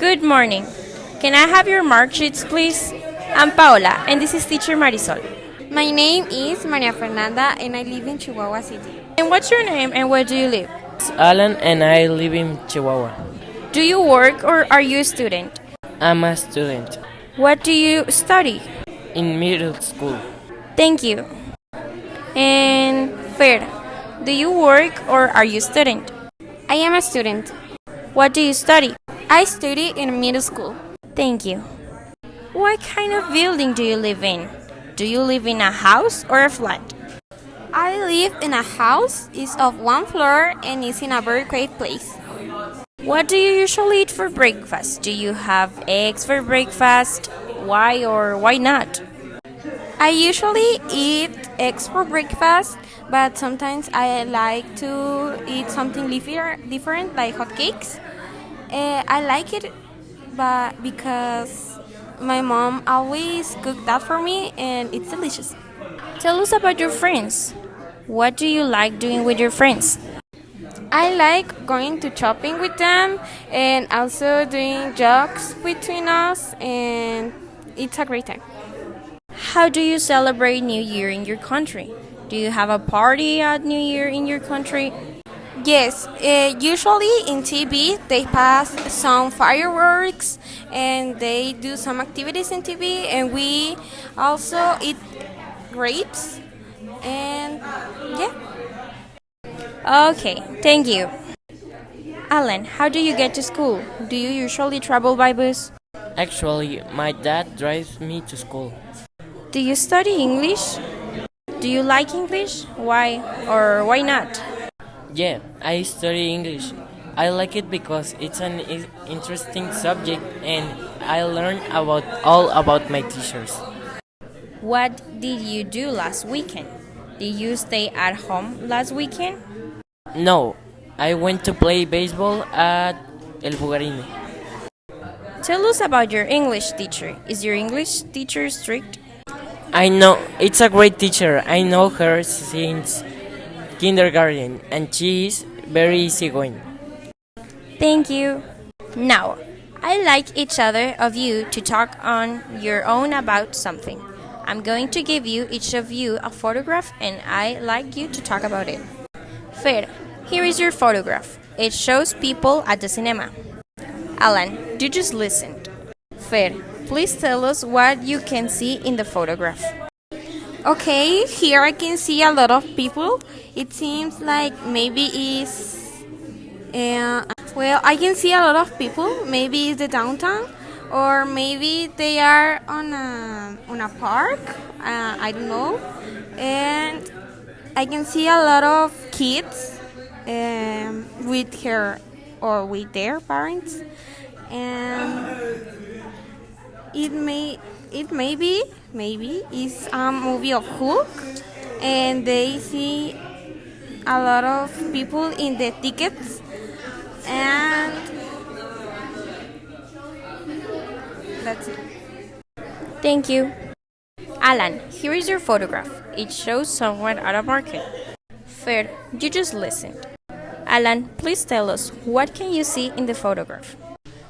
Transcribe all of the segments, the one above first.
Good morning. Can I have your mark sheets, please? I'm Paola, and this is teacher Marisol. My name is Maria Fernanda and I live in Chihuahua City. And what's your name and where do you live? Alan and I live in Chihuahua. Do you work or are you a student? I'm a student What do you study? in middle school. Thank you. And Fer, do you work or are you a student? I am a student. What do you study? I study in middle school. Thank you. What kind of building do you live in? Do you live in a house or a flat? I live in a house, it's of one floor and is in a very great place. What do you usually eat for breakfast? Do you have eggs for breakfast? Why or why not? I usually eat eggs for breakfast, but sometimes I like to eat something different like hot cakes. I like it but because my mom always cooked that for me and it's delicious. Tell us about your friends. What do you like doing with your friends? I like going to shopping with them and also doing jokes between us, and it's a great time. How do you celebrate New Year in your country? Do you have a party at New Year in your country? Yes, usually in TV they pass some fireworks and they do some activities in TV, and we also eat grapes and yeah. Okay, thank you. Alan, how do you get to school? Do you usually travel by bus? Actually, my dad drives me to school. Do you study English? Do you like English? Why or why not? Yeah, I study English. I like it because it's an interesting subject and I learn about all about my teachers. What did you do last weekend? Did you stay at home last weekend? No, I went to play baseball at El Bugarine. Tell us about your English teacher. Is your English teacher strict? I know it's a great teacher. I know her since kindergarten and she is very easygoing. Thank you. Now, I like each other of you to talk on your own about something. I'm going to give you each of you a photograph and I like you to talk about it. Fer, here is your photograph. It shows people at the cinema. Alan, you just listened. Fer, please tell us what you can see in the photograph. Okay, here I can see a lot of people. It seems like maybe I can see a lot of people. Maybe it's the downtown, or maybe they are on a park. I don't know. And I can see a lot of kids with her or with their parents, and maybe is a movie of Hulk, and they see a lot of people in the tickets, and that's it. Thank you. Alan, here is your photograph. It shows someone at a market. Fer, you just listened. Alan, please tell us what can you see in the photograph?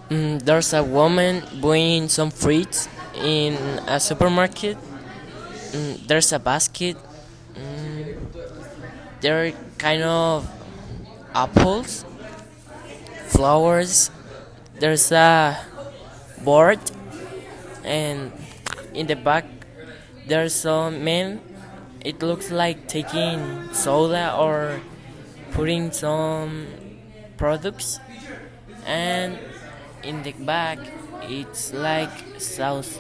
There's a woman buying some fruits in a supermarket. There's a basket. There are kind of apples, flowers. There's a board, and in the back there's some men. It looks like taking soda or putting some products, and in the back it's like sauce.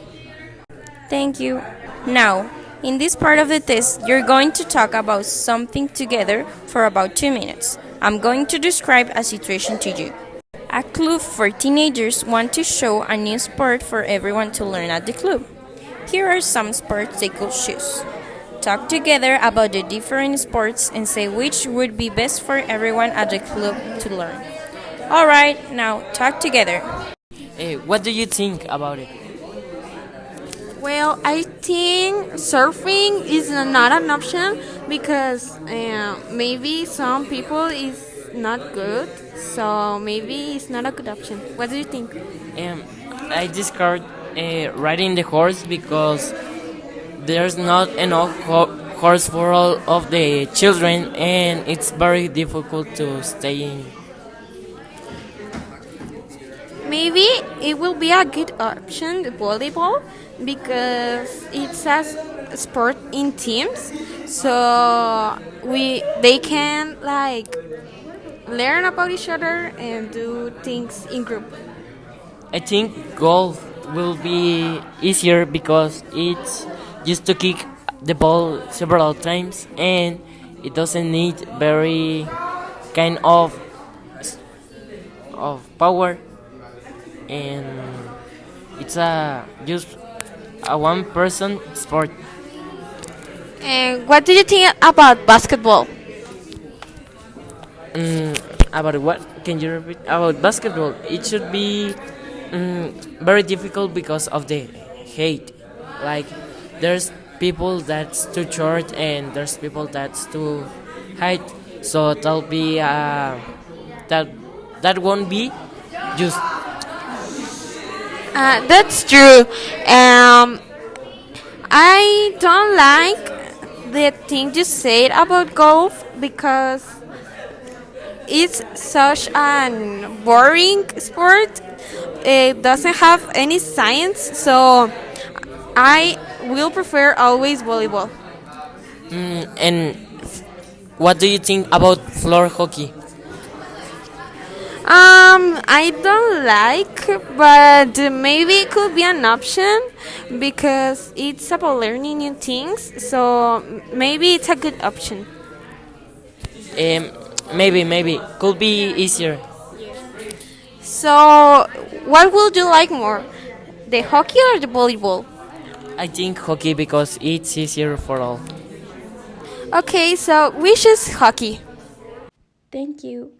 Thank you. Now, in this part of the test, you're going to talk about something together for about 2 minutes. I'm going to describe a situation to you. A club for teenagers want to show a new sport for everyone to learn at the club. Here are some sports they could choose. Talk together about the different sports and say which would be best for everyone at the club to learn. Alright, now talk together. Hey, what do you think about it? Well, I think surfing is not an option because maybe some people is not good, so maybe it's not a good option. What do you think? I discard riding the horse because there's not enough horse for all of the children, and it's very difficult to stay in. Maybe it will be a good option, the volleyball, because it's a sport in teams, so they can like learn about each other and do things in group. I think golf will be easier because it's just to kick the ball several times, and it doesn't need very kind of power, and it's a just a one person sport. And what do you think about basketball? About what? Can you repeat? About basketball, it should be very difficult because of the hate. Like, there's people that's too short and there's people that's too height. So that'll be that that won't be just. That's true. I don't like the thing you said about golf because it's such an boring sport. It doesn't have any science, so I will prefer always volleyball. And what do you think about floor hockey? I don't like, but maybe it could be an option because it's about learning new things. So maybe it's a good option. Um, maybe could be easier. So, what would you like more, the hockey or the volleyball? I think hockey because it's easier for all. Okay, so we choose hockey. Thank you.